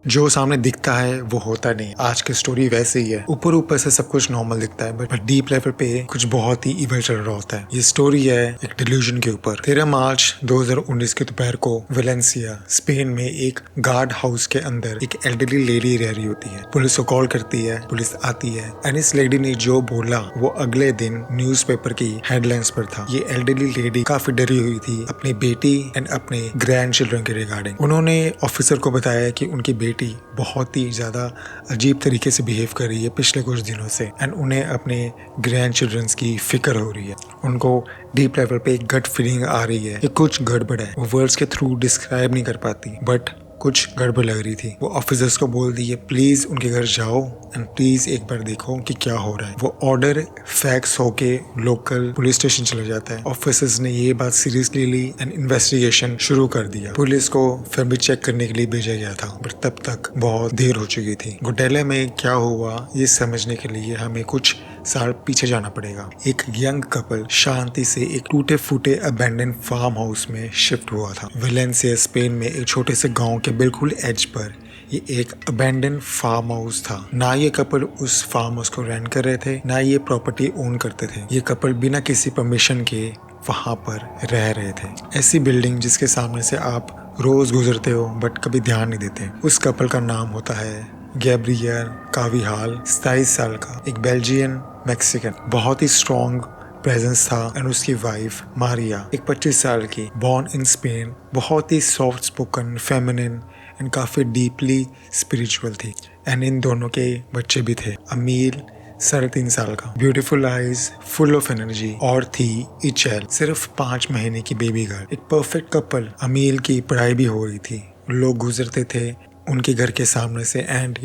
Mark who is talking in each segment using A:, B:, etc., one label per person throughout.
A: जो सामने दिखता है वो होता नहीं। आज की स्टोरी वैसे ही है, ऊपर ऊपर से सब कुछ नॉर्मल दिखता है बट डीप लेवल पे कुछ बहुत ही इवल चल रहा होता है। ये स्टोरी है एक डिल्यूजन के ऊपर। 13 मार्च 2019 के दोपहर को वेलेंसिया स्पेन में एक गार्ड हाउस के अंदर एक एल्डरली लेडी रह रही होती है। पुलिस को कॉल करती है, पुलिस आती है एंड इस लेडी ने जो बोला वो अगले दिन न्यूज़पेपर की हेडलाइंस पर था। ये एल्डरली लेडी काफी डरी हुई थी अपनी बेटी एंड अपने ग्रैंड चिल्ड्रन के रिगार्डिंग। उन्होंने ऑफिसर को बताया कि उनकी बेटी बहुत ही ज्यादा अजीब तरीके से बिहेव कर रही है पिछले कुछ दिनों से एंड उन्हें अपने ग्रैंड चिल्ड्रंस की फिक्र हो रही है। उनको डीप लेवल पे एक गट फीलिंग आ रही है कि कुछ गड़बड़ है। वो वर्ड्स के थ्रू डिस्क्राइब नहीं कर पाती बट कुछ गड़बड़ लग रही थी। वो ऑफिसर्स को बोल दी है प्लीज उनके घर जाओ एंड प्लीज एक बार देखो कि क्या हो रहा है। वो ऑर्डर फैक्स होके लोकल पुलिस स्टेशन चला जाता है। ऑफिसर्स ने ये बात सीरियसली ली एंड इन्वेस्टिगेशन शुरू कर दिया। पुलिस को फैमिली चेक करने के लिए भेजा गया था बट तब तक बहुत देर हो चुकी थी। गुडेला में क्या हुआ ये समझने के लिए हमें कुछ साल पीछे जाना पड़ेगा। एक यंग कपल शांति से एक टूटे फूटे अबैंडन फार्म हाउस में शिफ्ट हुआ था। वेलेंसिया स्पेन में एक छोटे से गांव के बिल्कुल एज पर ये एक अबैंडन फार्म हाउस था। ना ये कपल उस फार्म हाउस को रेंट कर रहे थे, ना ये प्रॉपर्टी ओन करते थे। ये कपल बिना किसी परमिशन के वहां पर रह रहे थे। ऐसी बिल्डिंग जिसके सामने से आप रोज गुजरते हो बट कभी ध्यान नहीं देते। उस कपल का नाम होता है गैब्रियल काविहाल, 27 साल का, एक बेल्जियन मैक्सिकन। बहुत ही स्ट्रॉन्ग प्रेजेंस था एंड उसकी वाइफ मारिया एक 25 साल की, बॉर्न इन स्पेन, बहुत ही सॉफ्ट स्पोकन, फेमिनिन एंड काफी डीपली स्पिरिचुअल थी। एंड इन दोनों के बच्चे भी थे। अमील 3.5 साल का, beautiful eyes, full of energy, और थी इचेल, सिर्फ 5 महीने की बेबी गर्ल। एक परफेक्ट कपल। अमील की पढ़ाई भी हो रही थी। लोग गुजरते थे उनके घर के सामने से एंड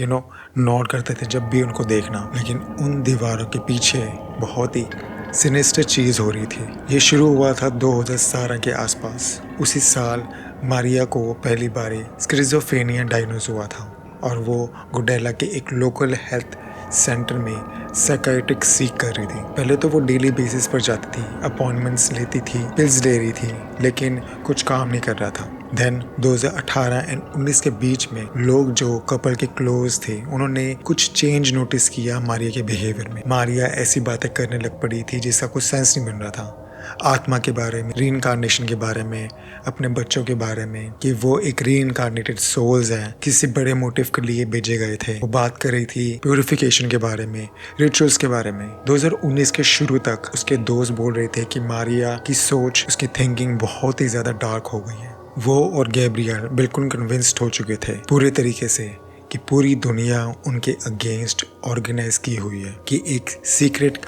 A: नोट करते थे जब भी उनको देखना, लेकिन उन दीवारों के पीछे बहुत ही सिनिस्टर चीज हो रही थी। ये शुरू हुआ था 2017 के आसपास। उसी साल मारिया को पहली बार स्किज़ोफ्रेनिया डायग्नोज हुआ था और वो गुडेला के एक लोकल हेल्थ सेंटर में साइकियाट्रिक सीख कर रही थी। पहले तो वो डेली बेसिस पर जाती थी, अपॉइंटमेंट्स लेती थी, पिल्स ले रही थी, लेकिन कुछ काम नहीं कर रहा था। देन 2018 एंड 19 के बीच में लोग जो कपल के क्लोज थे उन्होंने कुछ चेंज नोटिस किया मारिया के बिहेवियर में। मारिया ऐसी बातें करने लग पड़ी थी जिसका कुछ सेंस नहीं बन रहा था। आत्मा के बारे में, रीइंकार्नेशन के बारे में, अपने बच्चों के बारे में, कि वो एक रीइंकार्नेटेड सोल्स हैं, किसी बड़े मोटिव के लिए भेजे गए थे। वो बात कर रही थी प्यूरिफिकेशन के बारे में, रिचुअल्स के बारे में। 2019 के शुरू तक उसके दोस्त बोल रहे थे कि मारिया की सोच, उसकी थिंकिंग बहुत ही ज्यादा डार्क हो गई है। वो और गैब्रियल बिल्कुल कन्विंस्ड हो चुके थे पूरे तरीके से कि पूरी दुनिया उनके अगेंस्ट ऑर्गेनाइज की हुई है, कि एक सीक्रेट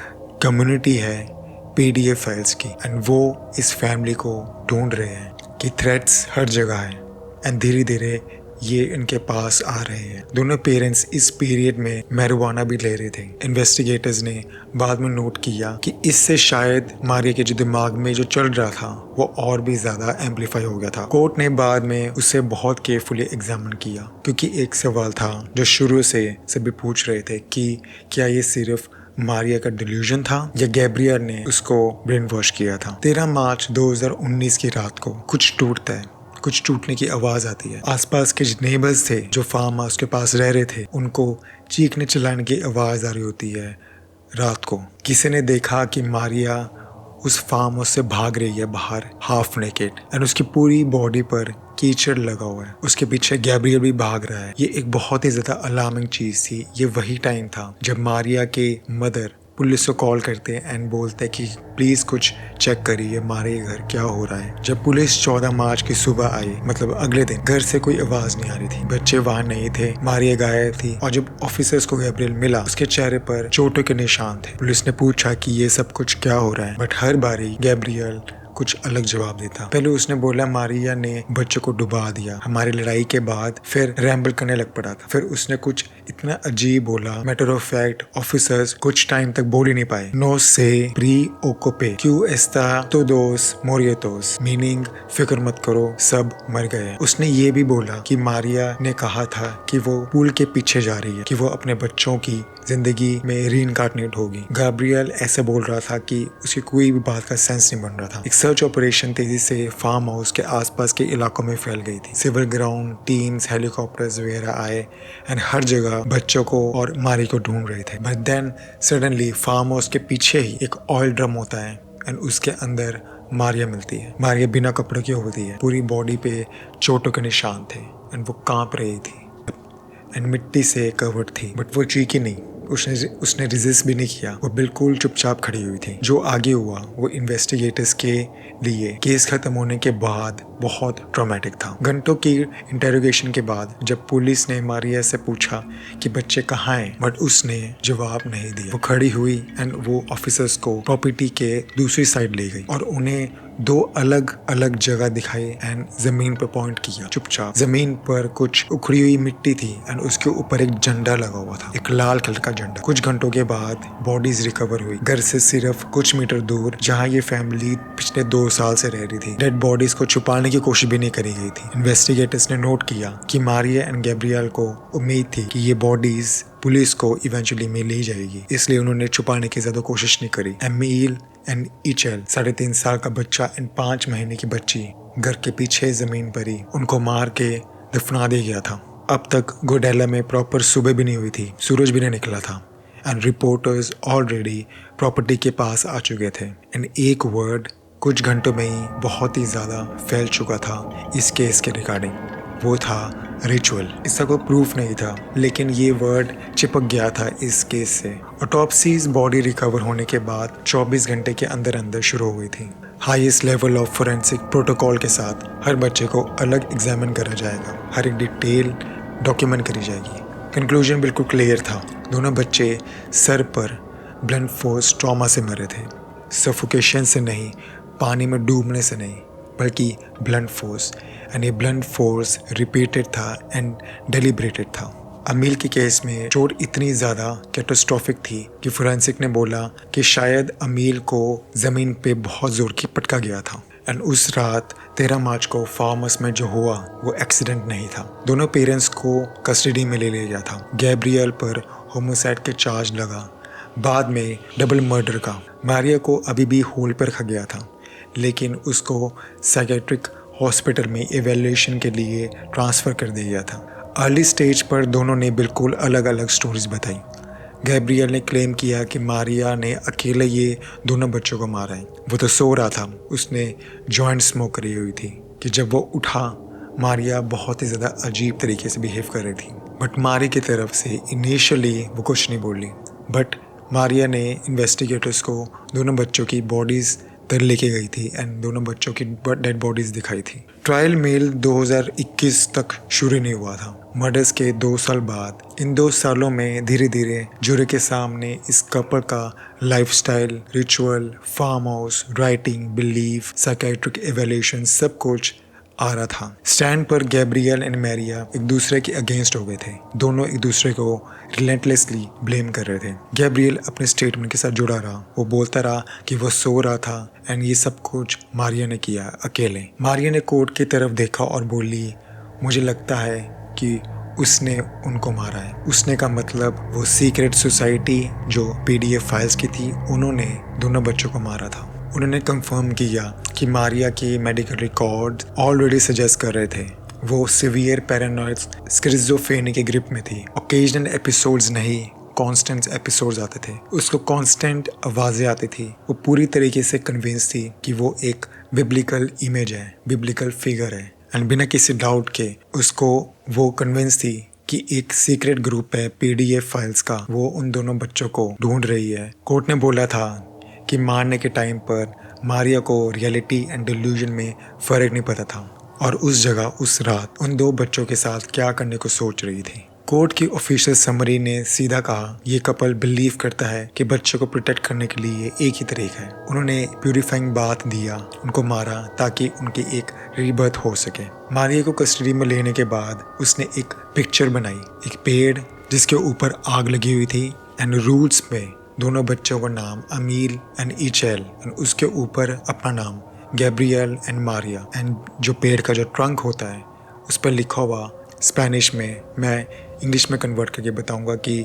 A: कम्युनिटी है पीडीएफ फाइल्स की एंड वो इस फैमिली को ढूंढ रहे हैं, कि थ्रेट्स हर जगह है एंड धीरे धीरे ये इनके पास आ रहे हैं। दोनों पेरेंट्स इस पीरियड में मैरिजुआना भी ले रहे थे। इन्वेस्टिगेटर्स ने बाद में नोट किया कि इससे शायद मारिया के जो दिमाग में जो चल रहा था वो और भी ज्यादा एम्पलीफाई हो गया था। कोर्ट ने बाद में उसे बहुत केयरफुली एग्जामिन किया, क्योंकि एक सवाल था जो शुरू से सभी पूछ रहे थे कि क्या ये सिर्फ मारिया का डिल्यूजन था या गैब्रियल ने उसको ब्रेन वॉश किया था। 13 मार्च 2019 की रात को कुछ टूटता है, कुछ टूटने की आवाज आती है। आसपास के नेबर्स थे जो फार्म हाउस के पास रह रहे थे, उनको चीखने चिल्लाने की आवाज आ रही होती है रात को। किसी ने देखा कि मारिया उस फार्म हाउस से भाग रही है बाहर, हाफ नेकेड, एंड उसकी पूरी बॉडी पर कीचड़ लगा हुआ है। उसके पीछे गैब्रियल भी भाग रहा है। ये एक बहुत ही ज्यादा अलार्मिंग चीज थी। ये वही टाइम था जब मारिया के मदर पुलिस को कॉल करते हैं एंड बोलते हैं कि प्लीज कुछ चेक करिए मारिया घर क्या हो रहा है। जब पुलिस 14 मार्च की सुबह आई, मतलब अगले दिन, घर से कोई आवाज नहीं आ रही थी, बच्चे वहां नहीं थे, मारिया गायब थी। और जब ऑफिसर्स को गैब्रियल मिला, उसके चेहरे पर चोटों के निशान थे। पुलिस ने पूछा कि ये सब कुछ क्या हो रहा है, बट हर बारी गैब्रियल कुछ अलग जवाब देता। पहले उसने बोला मारिया ने बच्चों को डुबा दिया हमारी लड़ाई के बाद, फिर रैम्बल करने लग पड़ा था। फिर उसने कुछ इतना अजीब बोला, मैटर ऑफ फैक्ट ऑफिसर्स कुछ टाइम तक बोल ही नहीं पाए। नो से प्री ओकोपे क्यू एस्ता टोडोस मोरियतोस, मीनिंग फिक्र मत करो सब मर गए। उसने ये भी बोला कि मारिया ने कहा था कि वो पूल के पीछे जा रही है, कि वो अपने बच्चों की जिंदगी में रीइंकार्नेट होगी। गैब्रियल ऐसे बोल रहा था कि उसकी कोई भी बात का सेंस नहीं बन रहा था। एक सर्च ऑपरेशन तेजी से फार्म हाउस के आसपास के इलाकों में फैल गई थी। सिविल ग्राउंड टीम्स, हेलीकॉप्टर्स वगैरह आए एंड हर जगह बच्चों को और मारी को ढूंढ रहे थे। But then suddenly farm house के पीछे ही एक ऑयल ड्रम होता है एंड उसके अंदर मारिया मिलती है। मारिया बिना कपड़ों की होती है, पूरी बॉडी पे चोटों के निशान थे एंड वो कांप रही थी एंड मिट्टी से कवर्ड थी। बट वो चीखी नहीं, उसने रेजिस्ट भी नहीं किया, वो बिल्कुल चुपचाप खड़ी हुई थी। जो आगे हुआ वो इन्वेस्टिगेटर्स के लिए केस खत्म होने के बाद बहुत ट्रॉमेटिक था। घंटों की इंटेरोगेशन के बाद जब पुलिस ने मारिया से पूछा कि बच्चे कहाँ हैं, बट उसने जवाब नहीं दिया। वो खड़ी हुई एंड वो ऑफिसर्स को प्रॉपर्टी के दूसरी साइड ले गई और उन्हें दो अलग अलग जगह दिखाई एंड जमीन पर पॉइंट किया। चुपचाप जमीन पर कुछ उखड़ी हुई मिट्टी थी एंड उसके ऊपर एक झंडा लगा हुआ था, एक लाल कलर का झंडा। कुछ घंटों के बाद बॉडीज रिकवर हुई घर से सिर्फ कुछ मीटर दूर, जहां ये फैमिली पिछले 2 साल से रह रही थी। डेड बॉडीज को छुपाने की कोशिश भी नहीं करी गई थी। इन्वेस्टिगेटर्स ने नोट किया कि मारिया एंड गैब्रियल को उम्मीद थी कि ये बॉडीज पुलिस को इवेंचुअली मिल ही जाएगी, इसलिए उन्होंने छुपाने की ज्यादा कोशिश नहीं करी। एमील एंड इचेल 3.5 साल का बच्चा एंड 5 महीने की बच्ची घर के पीछे जमीन पर ही उनको मार के दफना दिया गया था। अब तक गोडेला में प्रॉपर सुबह भी नहीं हुई थी, सूरज भी नहीं निकला था एंड रिपोर्टर्स ऑलरेडी प्रॉपर्टी के पास आ चुके थे एंड एक वर्ड कुछ घंटों में ही बहुत ही ज्यादा फैल चुका था इस केस के रिगार्डिंग, वो था रिचुअल। इसका कोई प्रूफ नहीं था लेकिन ये वर्ड चिपक गया था इस केस से। ऑटोप्सीज बॉडी रिकवर होने के बाद 24 घंटे के अंदर अंदर शुरू हुई थी। Highest level of forensic protocol के साथ हर बच्चे को अलग एग्जामिन करा जाएगा, हर एक डिटेल डॉक्यूमेंट करी जाएगी। कंक्लूजन बिल्कुल क्लियर था, दोनों बच्चे सर पर ब्लंट फोर्स ट्रॉमा से मरे थे। सफोकेशन से नहीं, पानी में डूबने से नहीं, बल्कि ब्लंट फोर्स एंड ये ब्लंट फोर्स रिपीटेड था एंड डेलिब्रेटेड था। अमील के केस में चोट इतनी ज़्यादा कैटास्ट्रॉफिक थी कि फोरेंसिक ने बोला कि शायद अमील को ज़मीन पे बहुत ज़ोर की पटका गया था एंड उस रात 13 मार्च को फार्म हाउस में जो हुआ वो एक्सीडेंट नहीं था। दोनों पेरेंट्स को कस्टडी में ले लिया गया था। गैब्रियल पर होमोसाइड के चार्ज लगा, बाद में डबल मर्डर का। मारिया को अभी भी होल्ड पर रखा गया था लेकिन उसको साइकेट्रिक हॉस्पिटल में एवेल्यूएशन के लिए ट्रांसफ़र कर दिया गया था। अर्ली स्टेज पर दोनों ने बिल्कुल अलग अलग स्टोरीज बताई। गैब्रियल ने क्लेम किया कि मारिया ने अकेले ये दोनों बच्चों को मारा है, वो तो सो रहा था, उसने जॉइंट स्मोक करी हुई थी कि जब वो उठा मारिया बहुत ही ज़्यादा अजीब तरीके से बिहेव कर रही थी। बट मारी की तरफ से इनिशियली वो कुछ नहीं बोली, बट मारिया ने इन्वेस्टिगेटर्स को दोनों बच्चों की बॉडीज़ तर लेके गई थी एंड दोनों बच्चों की डेड बॉडीज दिखाई थी। ट्रायल मेल 2021 तक शुरू नहीं हुआ था। मर्डर्स के 2 साल बाद, इन 2 सालों में धीरे धीरे जुरी के सामने इस कपल का lifestyle, ritual, farm house, writing, belief, psychiatric evaluation सब कुछ आ रहा था। स्टैंड पर गैब्रियल एंड मैरिया एक दूसरे के अगेंस्ट हो गए थे। दोनों एक दूसरे को रिलेंटलेसली ब्लेम कर रहे थे। गैब्रियल अपने स्टेटमेंट के साथ जुड़ा रहा, वो बोलता रहा कि वो सो रहा था एंड ये सब कुछ मारिया ने किया अकेले। मारिया ने कोर्ट की तरफ देखा और बोली, मुझे लगता है कि उसने उनको मारा है। उसने का मतलब वो सीक्रेट सोसाइटी जो पीडीएफ फाइल्स की थी, उन्होंने दोनों बच्चों को मारा था। उन्होंने कंफर्म किया कि मारिया के मेडिकल रिकॉर्ड ऑलरेडी सजेस्ट कर रहे थे वो सिवियर पैरानॉइड स्किज़ोफ्रेनिया के ग्रिप में थी। ओकेजनल एपिसोड्स नहीं, कांस्टेंट एपिसोड्स आते थे। उसको कांस्टेंट आवाज़ें आती थी। वो पूरी तरीके से कन्विंस थी कि वो एक बिब्लिकल इमेज है, बिब्लिकल फिगर है एंड बिना किसी डाउट के उसको वो कन्विंस थी कि एक सीक्रेट ग्रुप है पीडीएफ फाइल्स का, वो उन दोनों बच्चों को ढूंढ रही है। कोर्ट ने बोला था कि मारने के टाइम पर मारिया को रियलिटी एंड डिल्यूजन में फ़र्क नहीं पता था और उस जगह उस रात उन 2 बच्चों के साथ क्या करने को सोच रही थी। कोर्ट की ऑफिशियल समरी ने सीधा कहा, ये कपल बिलीव करता है कि बच्चों को प्रोटेक्ट करने के लिए एक ही तरीका है। उन्होंने प्यूरिफाइंग बाथ दिया, उनको मारा ताकि उनकी एक रीबर्थ हो सके। मारिया को कस्टडी में लेने के बाद उसने एक पिक्चर बनाई, एक पेड़ जिसके ऊपर आग लगी हुई थी एंड रूल्स में दोनों बच्चों का नाम अमील एंड इचेल एंड उसके ऊपर अपना नाम गैब्रियल एंड मारिया एंड जो पेड़ का जो ट्रंक होता है उस पर लिखा हुआ स्पेनिश में, मैं इंग्लिश में कन्वर्ट करके बताऊंगा कि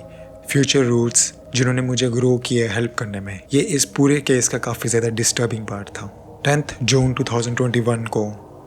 A: फ्यूचर रूट्स जिन्होंने मुझे ग्रो किया हेल्प करने में। ये इस पूरे केस का काफ़ी ज़्यादा डिस्टर्बिंग पार्ट था। 10 जून 2021 को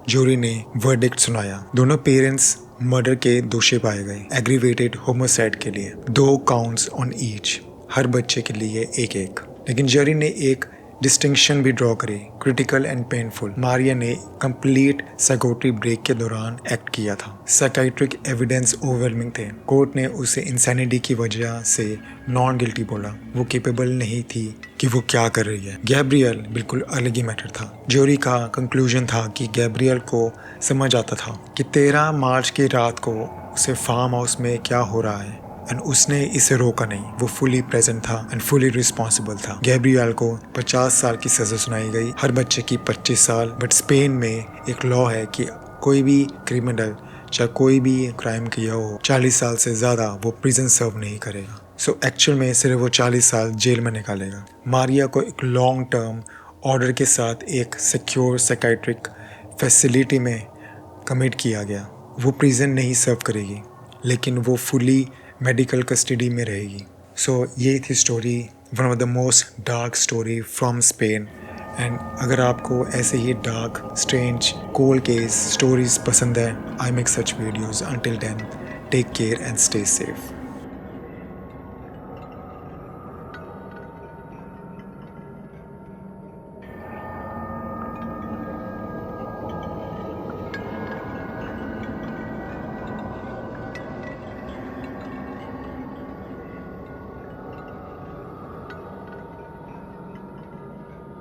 A: जूरी ने वर्डिक्ट सुनाया। दोनों पेरेंट्स मर्डर के दोषी पाए गए, एग्रीवेटेड होमोसाइड के लिए 2 काउंट्स ऑन ईच, हर बच्चे के लिए एक एक। लेकिन जरी ने एक डिस्टिंक्शन भी ड्रॉ करी, क्रिटिकल एंड पेनफुल। मारिया ने कंप्लीट साइकोट्री ब्रेक के दौरान एक्ट किया था। साइकाइट्रिक एविडेंस ओवरवेलमिंग थे। कोर्ट ने उसे इंसैनिटी की वजह से नॉन गिल्टी बोला। वो केपेबल नहीं थी कि वो क्या कर रही है। गैब्रियल बिल्कुल अलग ही मैटर था। जूरी का कंक्लूजन था कि गैब्रियल को समझ आता था कि 13 मार्च की रात को उसे फार्म हाउस में क्या हो रहा है एंड उसने इसे रोका नहीं। वो फुली प्रेजेंट था एंड फुली रिस्पॉन्सिबल था। गैब्रियल को 50 साल की सजा सुनाई गई, हर बच्चे की 25 साल। बट स्पेन में एक लॉ है कि कोई भी क्रिमिनल चाहे कोई भी क्राइम किया हो 40 साल से ज़्यादा वो प्रिजन सर्व नहीं करेगा। सो एक्चुअल में सिर्फ वो 40 साल जेल में निकालेगा। मारिया को एक लॉन्ग टर्म ऑर्डर के साथ एक सिक्योर साइकाइट्रिक फैसिलिटी में कमिट किया गया। वो प्रिजन नहीं सर्व करेगी, लेकिन वो फुली मेडिकल कस्टडी में रहेगी। सो ये थी story, one of the most dark story from Spain. And अगर आपको ऐसे ही dark, strange, cold case stories पसंद है, I make such videos. Until then, take care and stay safe.